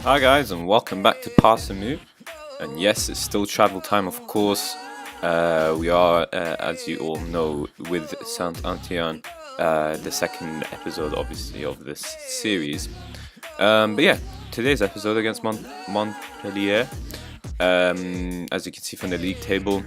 Hi guys, and welcome back to Parsamu. And yes, it's still travel time, of course. We are, as you all know, with Saint-Etienne, the second episode, obviously, of this series. But yeah, today's episode against Montpellier. As you can see from the league table,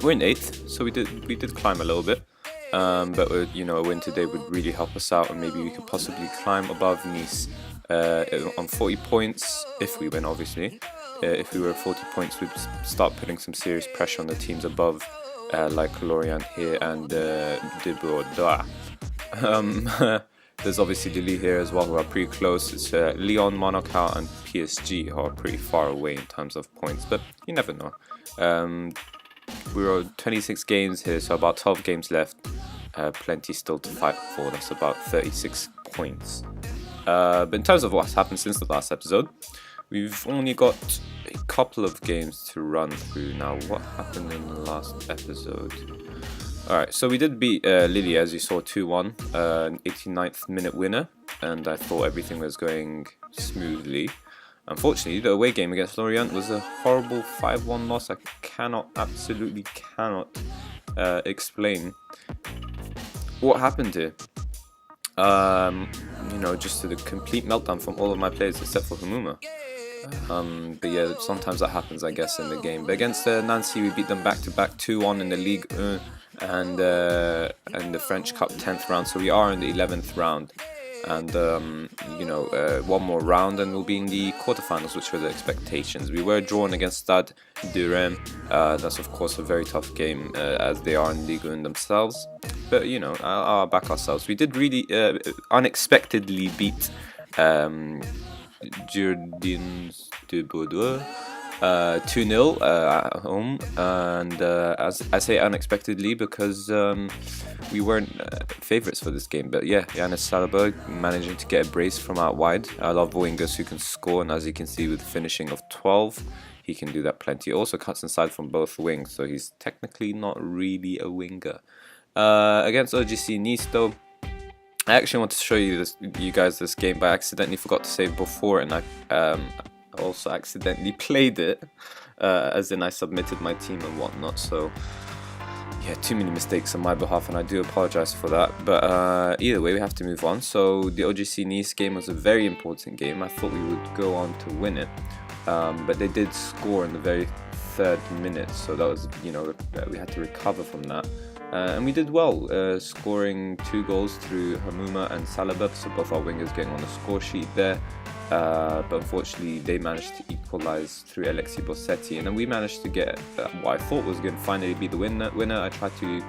we're in 8th, so we did climb a little bit. But a win today would really help us out, and maybe we could possibly climb above Nice on 40 points if we win, obviously. If we were at 40 points, we'd start putting some serious pressure on the teams above, like Lorient here and De Bordeaux. There's obviously Lille here as well, who are pretty close. It's Lyon, Monaco, and PSG, who are pretty far away in terms of points, but you never know. We're on 26 games here, so about 12 games left. Plenty still to fight for. That's about 36 points. But in terms of what's happened since the last episode, we've only got a couple of games to run through. Now, what happened in the last episode? Alright, so we did beat Lille, as you saw, 2-1, an 89th minute winner, and I thought everything was going smoothly. Unfortunately, the away game against Lorient was a horrible 5-1 loss. I absolutely cannot explain what happened here. Just a complete meltdown from all of my players except for Hamuma. But yeah, sometimes that happens, I guess, in the game. But against Nancy, we beat them back-to-back 2-1 in the Ligue 1 and the French Cup 10th round. So we are in the 11th round. And, one more round and we'll be in the quarterfinals, which were the expectations. We were drawn against Stade de Reims. That's, of course, a very tough game, as they are in Ligue 1 themselves. But, I'll back ourselves. We did really unexpectedly beat Jardins de Bordeaux 2-0 at home, and as I say unexpectedly because we weren't favourites for this game. But yeah, Yannis Salberg managing to get a brace from out wide. I love wingers who can score, and as you can see with finishing of 12, he can do that plenty. He also cuts inside from both wings, so he's technically not really a winger. Against OGC Nice though, I actually want to show you guys this game, but I accidentally forgot to save before, and I also accidentally played it, as in I submitted my team and whatnot. So yeah, too many mistakes on my behalf, and I do apologize for that. But either way, we have to move on. So the OGC Nice game was a very important game. I thought we would go on to win it, but they did score in the very 3rd minute, so that was, we had to recover from that. And we did well, scoring 2 goals through Hamuma and Salabab, so both our wingers getting on the score sheet there. But unfortunately, they managed to equalise through Alexis Bossetti, and then we managed to get what I thought was going to finally be the winner. I tried to,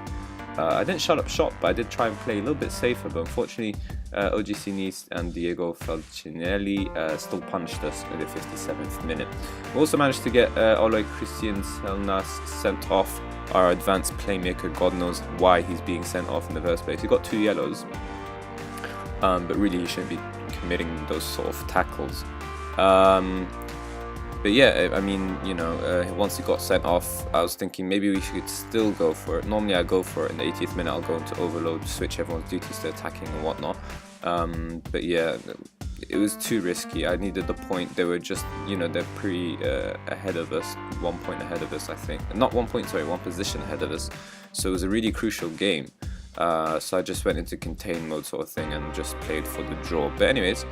I didn't shut up shop, but I did try and play a little bit safer. But unfortunately, OGC Nice and Diego Falcinelli still punished us in the 57th minute. We also managed to get Ole Christian Selnas sent off. Our advanced playmaker, God knows why he's being sent off in the first place. He got 2 yellows, but really he shouldn't be committing those sort of tackles. But yeah, I mean, once he got sent off, I was thinking maybe we should still go for it. Normally I go for it in the 80th minute. I'll go into overload, switch everyone's duties to attacking and whatnot. But yeah, it was too risky. I needed the point. They were just, they're pretty ahead of us, 1 point ahead of us, I think. Not 1 point, sorry, 1 position ahead of us. So it was a really crucial game. So I just went into contain mode sort of thing and just played for the draw. But anyways,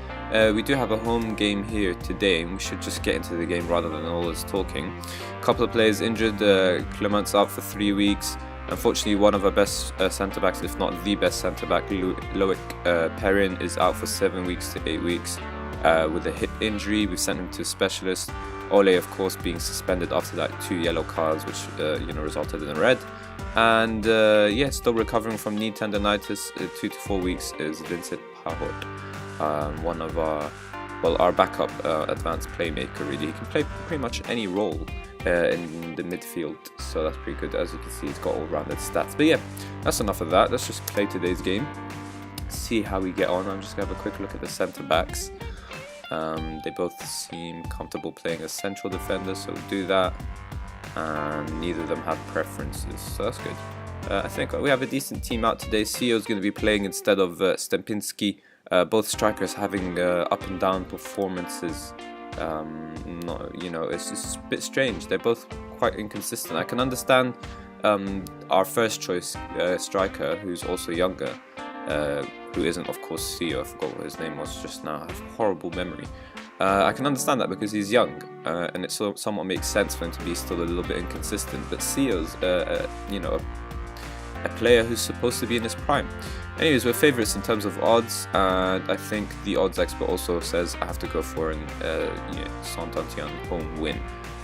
we do have a home game here today, and we should just get into the game rather than all this talking. A couple of players injured. Clement's out for 3 weeks. Unfortunately, one of our best centre-backs, if not the best centre-back, Loic Perrin, is out for 7 weeks to 8 weeks with a hip injury. We've sent him to a specialist. Ole, of course, being suspended after that 2 yellow cards, which resulted in a red. And still recovering from knee tendonitis. 2 to 4 weeks is Vincent Pahot, one of our backup advanced playmaker. Really, he can play pretty much any role in the midfield, so that's pretty good. As you can see, he's got all-rounded stats. But yeah, that's enough of that. Let's just play today's game, see how we get on. I'm just gonna have a quick look at the centre backs. They both seem comfortable playing as central defenders, so we'll do that. And neither of them have preferences, so that's good. I think we have a decent team out today. CEO is going to be playing instead of Stempinski. Both strikers having up and down performances It's just a bit strange. They're both quite inconsistent. I can understand our first choice striker, who's also younger, who isn't, of course, Theo. I forgot what his name was just now. I have a horrible memory. I can understand that because he's young, and it somewhat makes sense for him to be still a little bit inconsistent. But Theo's, a player who's supposed to be in his prime. Anyways, we're favourites in terms of odds, and I think the odds expert also says I have to go for an Saint-Etienne home win.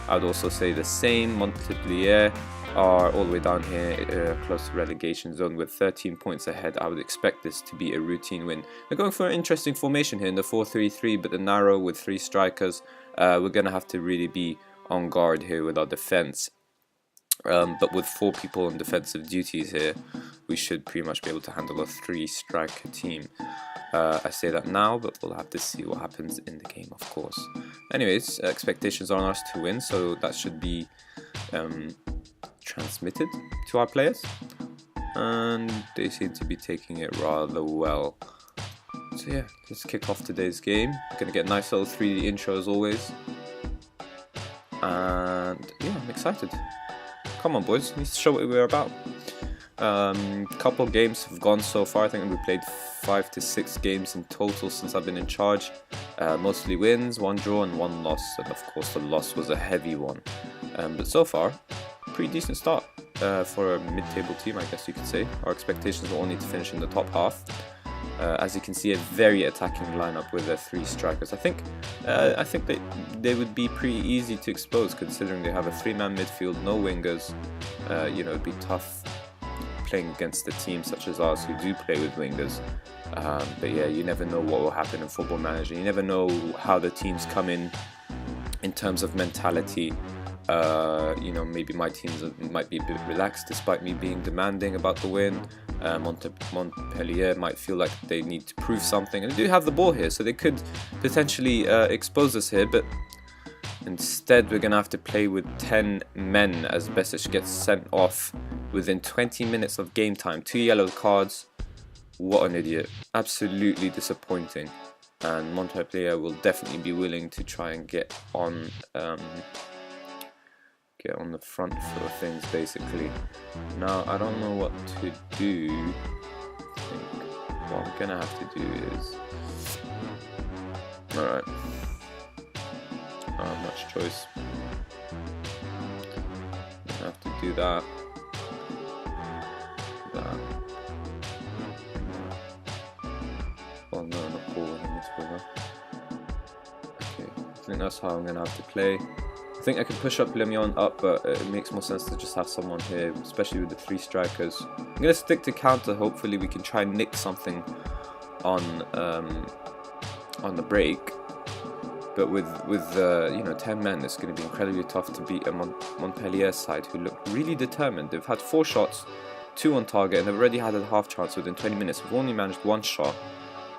I'd also say the same. Montpellier are all the way down here, close to relegation zone with 13 points ahead. I would expect this to be a routine win. They're going for an interesting formation here in the 4-3-3, but the narrow with 3 strikers. We're going to have to really be on guard here with our defence. But with 4 people on defensive duties here, we should pretty much be able to handle a 3-striker team. I say that now, but we'll have to see what happens in the game, of course. Anyways, expectations are on us to win, so that should be transmitted to our players, and they seem to be taking it rather well. So yeah, let's kick off today's game. We're gonna get a nice little 3D intro as always, and yeah, I'm excited. Come on, boys, we need to show what we're about. Couple games have gone so far. I think we played 5 to 6 games in total since I've been in charge. Mostly wins, 1 draw and 1 loss, and of course the loss was a heavy one. But so far, pretty decent start for a mid-table team, I guess you could say. Our expectations were only to finish in the top half. As you can see, a very attacking lineup with 3 strikers. I think they would be pretty easy to expose, considering they have a 3-man midfield, no wingers. It'd be tough playing against a team such as ours who do play with wingers. But yeah, you never know what will happen in Football Manager. You never know how the teams come in terms of mentality. Maybe my teams might be a bit relaxed despite me being demanding about the win. Montpellier might feel like they need to prove something, and they do have the ball here, so they could potentially expose us here, but instead we're going to have to play with 10 men as Besic gets sent off within 20 minutes of game time. 2 yellow cards. What an idiot. Absolutely disappointing. And Montpellier will definitely be willing to try and get on the front foot of things, basically. Now, I don't know what to do. I think what I'm gonna have to do is... Alright. I don't have much choice. I'm gonna have to do that. Oh no, not ball in this river. Okay, I think that's how I'm gonna have to play. I think I can push up Lemion up, but it makes more sense to just have someone here, especially with the 3 strikers. I'm going to stick to counter. Hopefully we can try and nick something on the break. But with 10 men, it's going to be incredibly tough to beat a Montpellier side who look really determined. They've had 4 shots, 2 on target, and they've already had a half chance within 20 minutes. We've only managed 1 shot,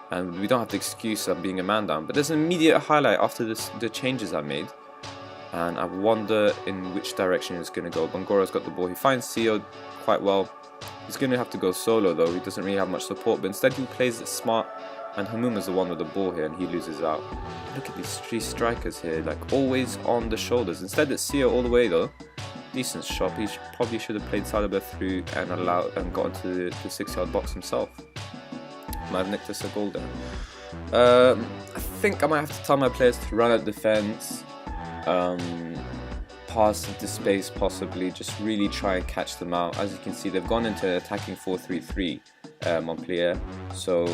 and we don't have the excuse of being a man down. But there's an immediate highlight after the changes I made. And I wonder in which direction it's going to go. Bangoro's got the ball. He finds Theo quite well. He's going to have to go solo though. He doesn't really have much support. But instead he plays it smart. And Hamoum is the one with the ball here and he loses out. Look at these 3 strikers here. Like always on the shoulders. Instead it's Theo all the way though. Decent shot. He probably should have played Saliba through and got into the 6-yard box himself. Might have nicked us a goal there. I think I might have to tell my players to run at defence. Pass into space possibly, just really try and catch them out. As you can see, they've gone into attacking 4-3-3 Montpellier, so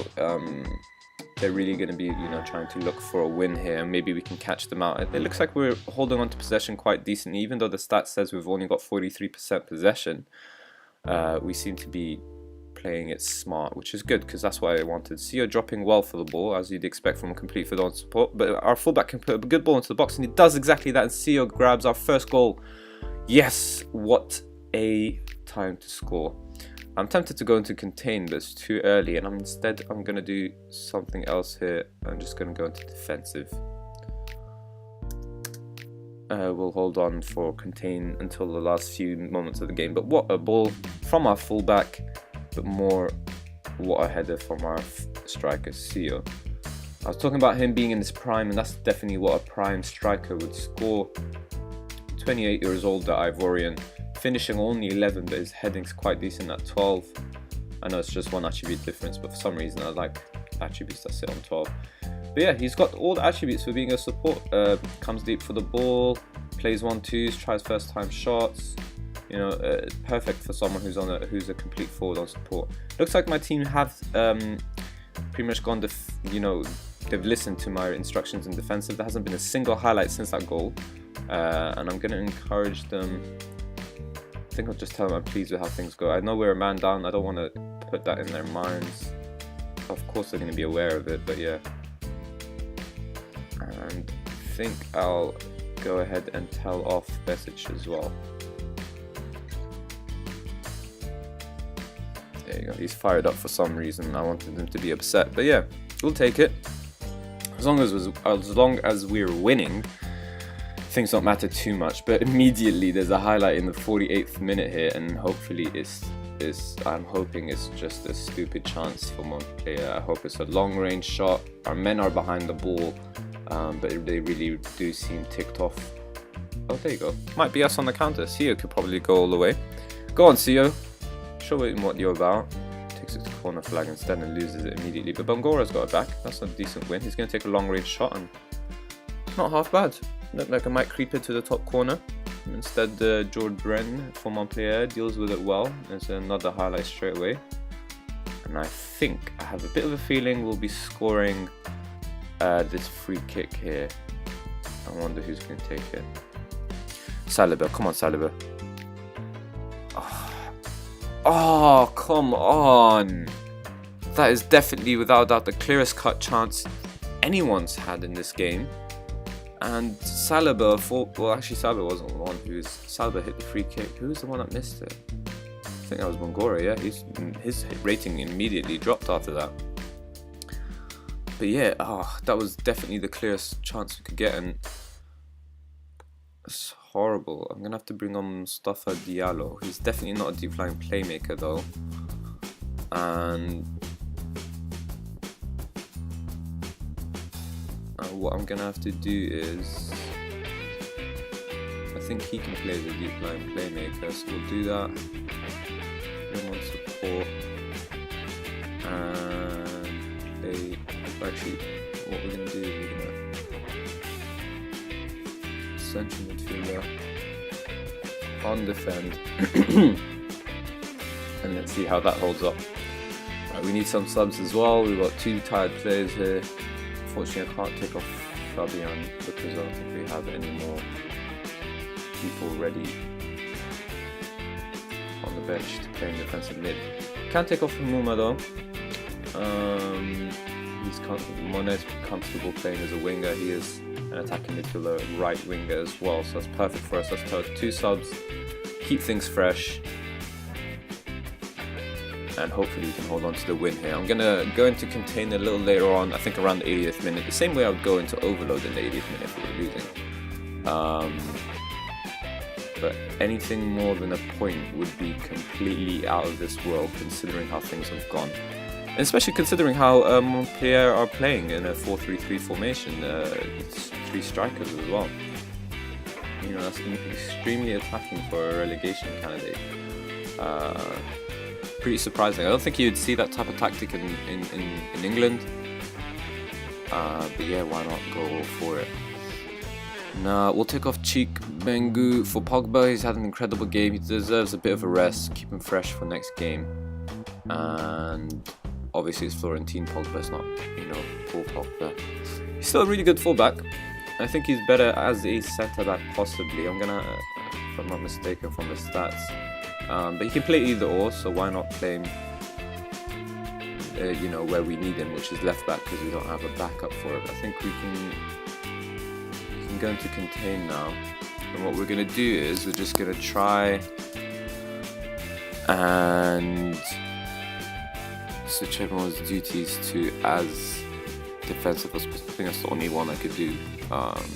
they're really going to be trying to look for a win here, and maybe we can catch them out. It looks like we're holding on to possession quite decently, even though the stat says we've only got 43% possession. We seem to be playing it smart, which is good because that's what I wanted. Theo dropping well for the ball, as you'd expect from a complete Fidon support, but our fullback can put a good ball into the box, and he does exactly that, and Theo grabs our first goal. Yes, what a time to score. I'm tempted to go into contain, but it's too early, and instead I'm going to do something else here. I'm just going to go into defensive. We'll hold on for contain until the last few moments of the game, but what a ball from our fullback. But more, what a header from our striker, Theo. I was talking about him being in his prime, and that's definitely what a prime striker would score. 28 years old, the Ivorian, finishing only 11, but his heading's quite decent at 12. I know it's just one attribute difference, but for some reason I like attributes that sit on 12. But yeah, he's got all the attributes for being a support. Comes deep for the ball, plays 1-2s, tries first time shots. You know, perfect for someone who's a complete forward on support. Looks like my team have pretty much gone they've listened to my instructions in defensive. There hasn't been a single highlight since that goal, and I'm going to encourage them. I think I'll just tell them I'm pleased with how things go. I know we're a man down. I don't want to put that in their minds. Of course they're going to be aware of it, but yeah. And I think I'll go ahead and tell off Besic as well. There you go. He's fired up for some reason. I wanted him to be upset, but yeah, we'll take it. As long as we're winning, things don't matter too much. But immediately there's a highlight in the 48th minute here, and hopefully I'm hoping it's just a stupid chance for Montpellier. I hope it's a long range shot. Our men are behind the ball, but they really do seem ticked off. Oh, there you go. Might be us on the counter. Sio could probably go all the way. Go on, Sio. Show him what you're about. Takes it to corner flag instead and loses it immediately. But Bongora's got it back. That's a decent win. He's going to take a long range shot, and not half bad. Looked like I might creep it to the top corner. Instead, George Bren for Montpellier deals with it well. There's another highlight straight away. And I think, I have a bit of a feeling we'll be scoring this free kick here. I wonder who's going to take it. Saliba, come on Saliba. Oh, come on. That is definitely, without doubt, the clearest cut chance anyone's had in this game. And Saliba, Saliba wasn't the one Saliba hit the free kick. Who was the one that missed it? I think that was Bongora, yeah. His rating immediately dropped after that. But yeah, that was definitely the clearest chance we could get, and it's horrible. I'm going to have to bring on Mustafa Diallo. He's definitely not a deep line playmaker though. And what I'm going to have to do is, I think he can play as a deep line playmaker, so we'll do that. Him on support. And actually, what we're going to do is we're going to central midfielder on defend. And let's see how that holds up. Right, we need some subs as well. We've got 2 tired players here. Unfortunately, I can't take off Fabian because I don't think we have any more people ready on the bench to play in defensive mid. Can't take off Muma though. Monet's comfortable playing as a winger. He is an attacking midfielder, right winger as well, so that's perfect for us. Let's 2 subs, keep things fresh, and hopefully we can hold on to the win here. I'm going to go into contain a little later on, I think around the 80th minute, the same way I would go into overload in the 80th minute if we were losing. But anything more than a point would be completely out of this world, considering how things have gone. And especially considering how Montpellier are playing in a 4-3-3 formation. It's 3 strikers as well. You know, that's extremely attacking for a relegation candidate. Pretty surprising. I don't think you'd see that type of tactic in England. But yeah, why not go all for it? Now, we'll take off Cheek Bengu for Pogba. He's had an incredible game. He deserves a bit of a rest. Keep him fresh for next game. And obviously it's Florentine Pogba. It's not, full Pogba. He's still a really good fullback. I think he's better as a centre-back possibly. I'm gonna, if I'm not mistaken from the stats. But he can play either or, so why not play him, where we need him, which is left back, because we don't have a backup for it. I think we can go into contain now. And what we're going to do is we're just going to try and switch everyone's duties to as defensive as possible. I think that's the only one I could do.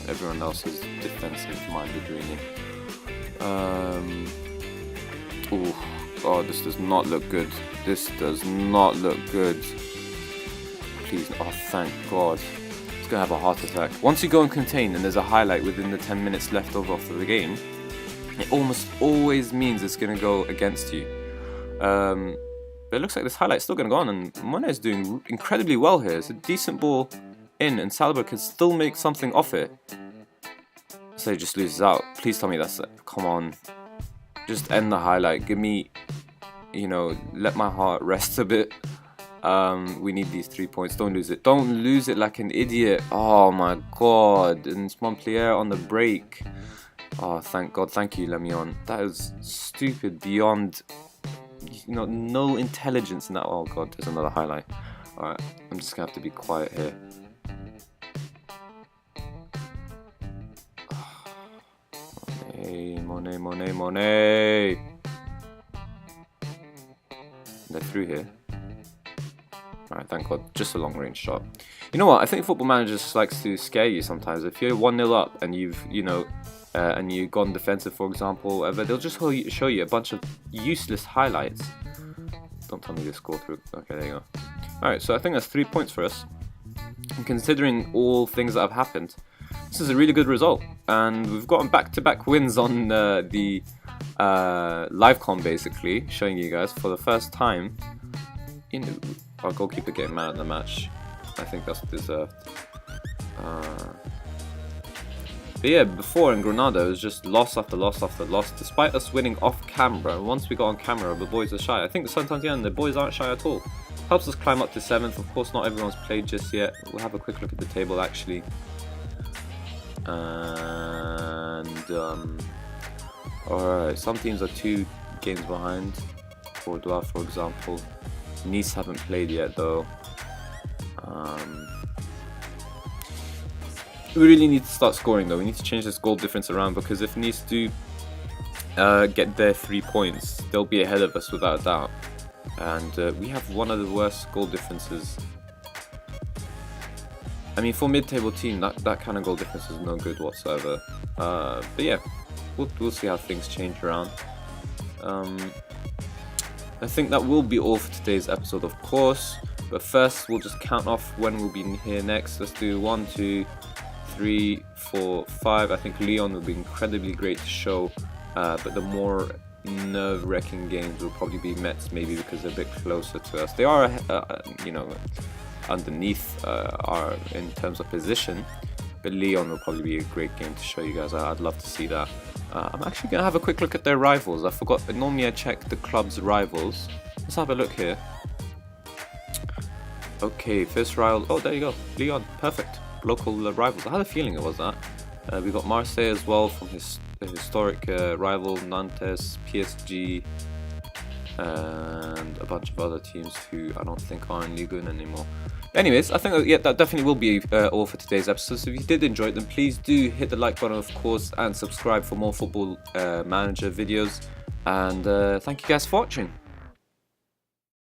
Everyone else is defensive minded really. Oh, this does not look good. This does not look good. please. Oh, thank God. It's going to have a heart attack. Once you go and contain and there's a highlight within the 10 minutes left over after the game, it almost always means it's going to go against you. But it looks like this highlight's still going to go on, and Mane is doing incredibly well here. It's a decent ball in, and Saliba can still make something off it. So he just loses out. Please tell me that's it. Come on. Just end the highlight. Give me, you know, let my heart rest a bit. We need these 3 points. Don't lose it. Don't lose it like an idiot. Oh my God. And it's Montpellier on the break. Oh, thank God. Thank you, Lemion. That is stupid beyond, you know, no intelligence in that. Oh God, there's another highlight. Alright, I'm just gonna have to be quiet here. Monet. They're through here. Alright, thank God. Just a long range shot. You know what? I think Football Manager just likes to scare you sometimes. If you're 1-0 up and you've, you know, and you've gone defensive, for example, they'll just show you a bunch of useless highlights. Don't tell me they score through. Okay, there you go. Alright, so I think that's 3 points for us. And considering all things that have happened, this is a really good result. And we've gotten back-to-back wins on the live com, basically, showing you guys for the first time. You know, our goalkeeper getting man of the match. I think that's deserved. But yeah, before in Granada, it was just loss after loss after loss, despite us winning off camera. Once we got on camera, the boys are shy. I think the saint-etienne, the boys aren't shy at all. Helps us climb up to 7th. Of course, not everyone's played just yet. We'll have a quick look at the table, actually. And alright, some teams are 2 games behind. Bordeaux, for example. Nice haven't played yet, though. We really need to start scoring, though. We need to change this goal difference around, because if Nice do get their 3 points, they'll be ahead of us without a doubt. And we have one of the worst goal differences. I mean, for mid-table team, that kind of goal difference is no good whatsoever. But yeah, we'll see how things change around. I think that will be all for today's episode, of course. But first, we'll just count off when we'll be here next. Let's do 1, 2, 3, 4, 5. I think Lyon will be incredibly great to show. But the more nerve-wracking games will probably be Metz, maybe because they're a bit closer to us. They are, you know, underneath our in terms of position, but Lyon will probably be a great game to show you guys. I'd love to see that. I'm actually going to have a quick look at their rivals. I forgot, normally I check the club's rivals. Let's have a look here. Okay, first rival, oh there you go, Lyon, perfect. Local rivals. I had a feeling it was that. We got Marseille as well from his historic rival, Nantes, PSG, and a bunch of other teams who I don't think are in Ligue 1 anymore. Anyways, I think that definitely will be all for today's episode. So if you did enjoy it, then please do hit the like button, of course, and subscribe for more Football Manager videos. And thank you guys for watching.